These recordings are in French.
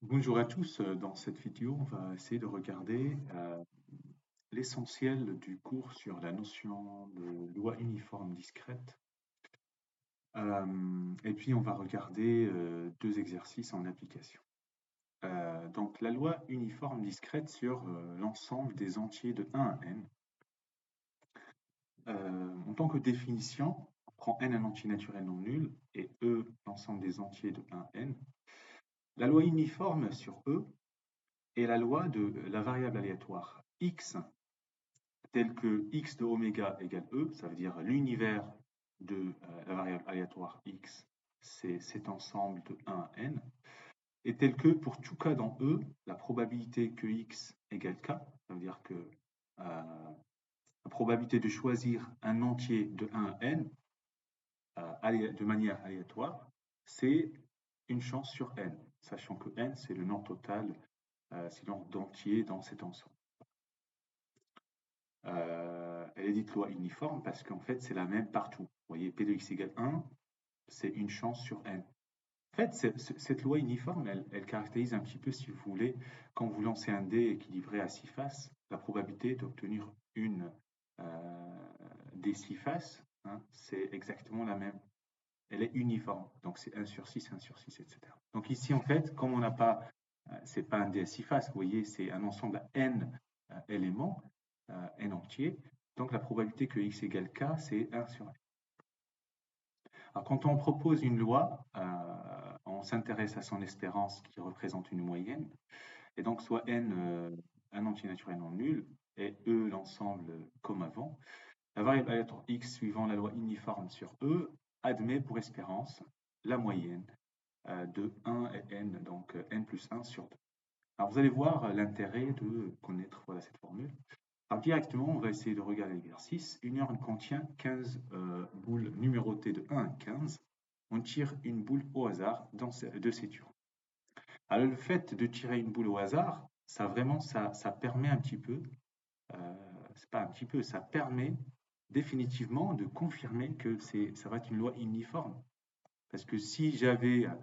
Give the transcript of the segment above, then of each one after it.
Bonjour à tous. Dans cette vidéo, on va essayer de regarder l'essentiel du cours sur la notion de loi uniforme discrète. Et puis, on va regarder deux exercices en application. Donc, la loi uniforme discrète sur l'ensemble des entiers de 1 à n. En tant que définition, on prend n un entier naturel non nul et E l'ensemble des entiers de 1 à n. La loi uniforme sur E est la loi de la variable aléatoire x tel que x de oméga égale E, ça veut dire l'univers de la variable aléatoire x, c'est cet ensemble de 1 à n, et tel que pour tout cas dans E, la probabilité que x égale k, ça veut dire que la probabilité de choisir un entier de 1 à n de manière aléatoire, c'est une chance sur n, sachant que n c'est le nombre total, c'est le nombre d'entiers dans cet ensemble. Elle est dite loi uniforme parce qu'en fait, c'est la même partout. Vous voyez, P de x égale 1, c'est une chance sur n. En fait, cette loi uniforme, elle caractérise un petit peu, si vous voulez, quand vous lancez un dé équilibré à 6 faces, la probabilité d'obtenir une des 6 faces, hein, c'est exactement la même. Elle est uniforme. Donc, c'est 1 sur 6, 1 sur 6, etc. Donc ici, en fait, comme on n'a pas, c'est pas un dé à 6 faces, vous voyez, c'est un ensemble à n éléments, n entiers. Donc la probabilité que x égale k, c'est 1 sur n. Alors quand on propose une loi, on s'intéresse à son espérance qui représente une moyenne. Et donc soit n un entier naturel non nul et E l'ensemble comme avant. La variable aléatoire x suivant la loi uniforme sur E admet pour espérance la moyenne de 1 et n, donc n plus 1 sur 2. Alors vous allez voir l'intérêt de connaître voilà, cette formule. Alors directement, on va essayer de regarder l'exercice. Une urne contient 15 boules numérotées de 1 à 15. On tire une boule au hasard de cette urne. Alors le fait de tirer une boule au hasard, ça vraiment, ça permet un petit peu, c'est pas un petit peu, ça permet définitivement de confirmer que ça va être une loi uniforme. Parce que si je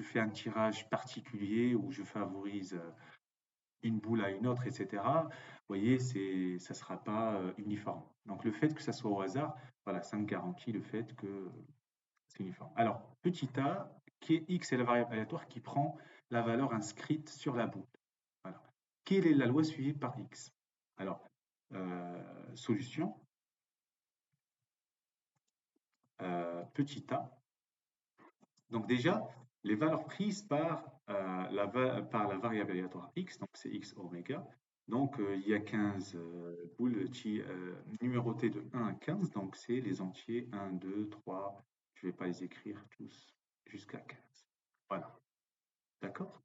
fais un tirage particulier où je favorise une boule à une autre, etc., vous voyez, ça ne sera pas uniforme. Donc le fait que ça soit au hasard, voilà, ça me garantit le fait que c'est uniforme. Alors, petit a, qui est x est la variable aléatoire qui prend la valeur inscrite sur la boule. Voilà. Quelle est la loi suivie par x? Alors, solution, petit a. Donc déjà, les valeurs prises par la variable aléatoire x, donc c'est x oméga. Donc il y a 15 boules numérotées de 1 à 15, donc c'est les entiers 1, 2, 3, je ne vais pas les écrire tous jusqu'à 15. Voilà, d'accord?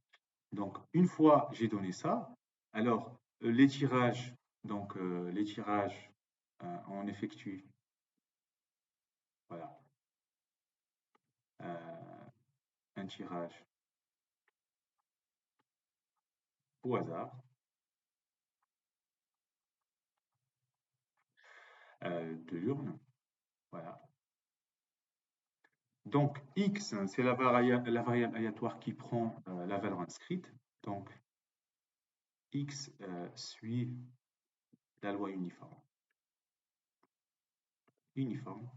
Donc une fois j'ai donné ça, alors les tirages, donc les tirages, on effectue, voilà, euh, un tirage au hasard de l'urne. Voilà. Donc, x, c'est la variable aléatoire qui prend la valeur inscrite. Donc, x suit la loi uniforme. Uniforme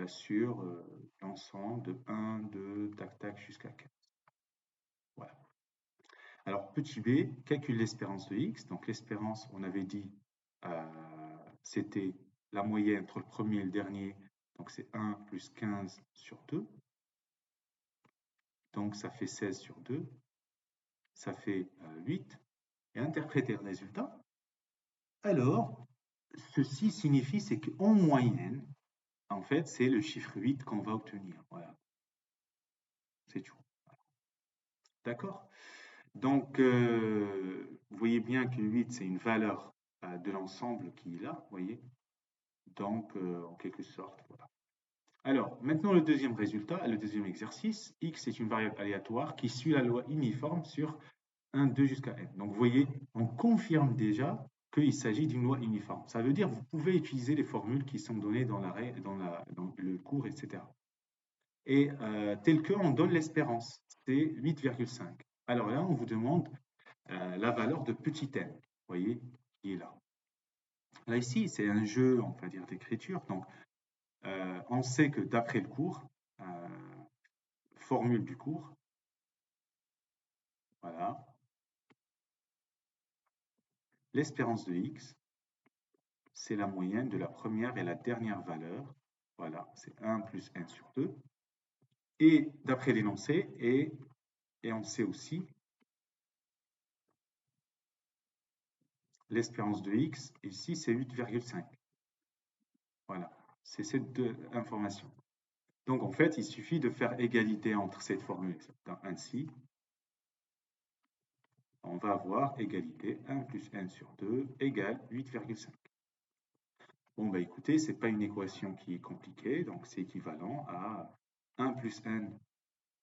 sur l'ensemble de 1, 2, tac, tac, jusqu'à 15. Voilà. Alors, petit b, calcule l'espérance de x. Donc, l'espérance, on avait dit, c'était la moyenne entre le premier et le dernier. Donc, c'est 1 plus 15 sur 2. Donc, ça fait 16 sur 2. Ça fait 8. Et interpréter le résultat. Alors, ceci signifie c'est qu'en moyenne, en fait, c'est le chiffre 8 qu'on va obtenir. Voilà, c'est tout. D'accord? Donc, vous voyez bien que 8, c'est une valeur de l'ensemble qui est là, vous voyez? Donc, en quelque sorte, voilà. Alors, maintenant le deuxième résultat, le deuxième exercice, x est une variable aléatoire qui suit la loi uniforme sur 1, 2 jusqu'à n. Donc, vous voyez, on confirme déjà qu'il s'agit d'une loi uniforme. Ça veut dire que vous pouvez utiliser les formules qui sont données dans le cours, etc. et tel qu'on donne l'espérance, c'est 8,5. Alors là, on vous demande la valeur de petit n, vous voyez, qui est là. Là, ici, c'est un jeu, on va dire, d'écriture. Donc, on sait que d'après le cours, formule du cours, voilà, l'espérance de x, c'est la moyenne de la première et la dernière valeur. Voilà, c'est 1 plus n sur 2. Et d'après l'énoncé, et on sait aussi l'espérance de x, ici, c'est 8,5. Voilà, c'est ces deux informations. Donc, en fait, il suffit de faire égalité entre cette formule. Ainsi, on va avoir égalité 1 plus n sur 2 égale 8,5. Bon, bah écoutez, ce n'est pas une équation qui est compliquée, donc c'est équivalent à 1 plus n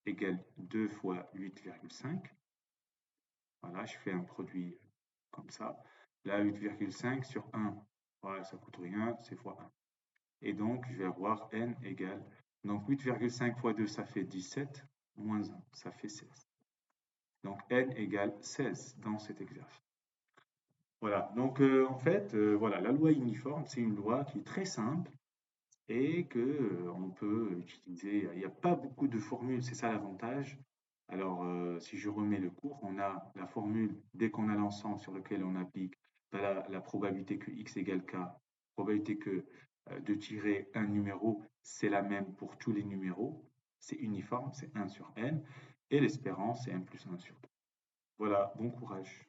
égale 2 fois 8,5. Voilà, je fais un produit comme ça. Là, 8,5 sur 1, voilà, ça coûte rien, c'est fois 1. Et donc, je vais avoir n égale, donc 8,5 fois 2, ça fait 17, moins 1, ça fait 16. Donc, n égale 16 dans cet exercice. Voilà, donc en fait, voilà, la loi uniforme, c'est une loi qui est très simple et que on peut utiliser. Il n'y a pas beaucoup de formules, c'est ça l'avantage. Alors, si je remets le cours, on a la formule, dès qu'on a l'ensemble sur lequel on applique la probabilité que x égale k, probabilité que de tirer un numéro, c'est la même pour tous les numéros, c'est uniforme, c'est 1 sur n, et l'espérance, c'est n plus 1 sur 2. Voilà, bon courage.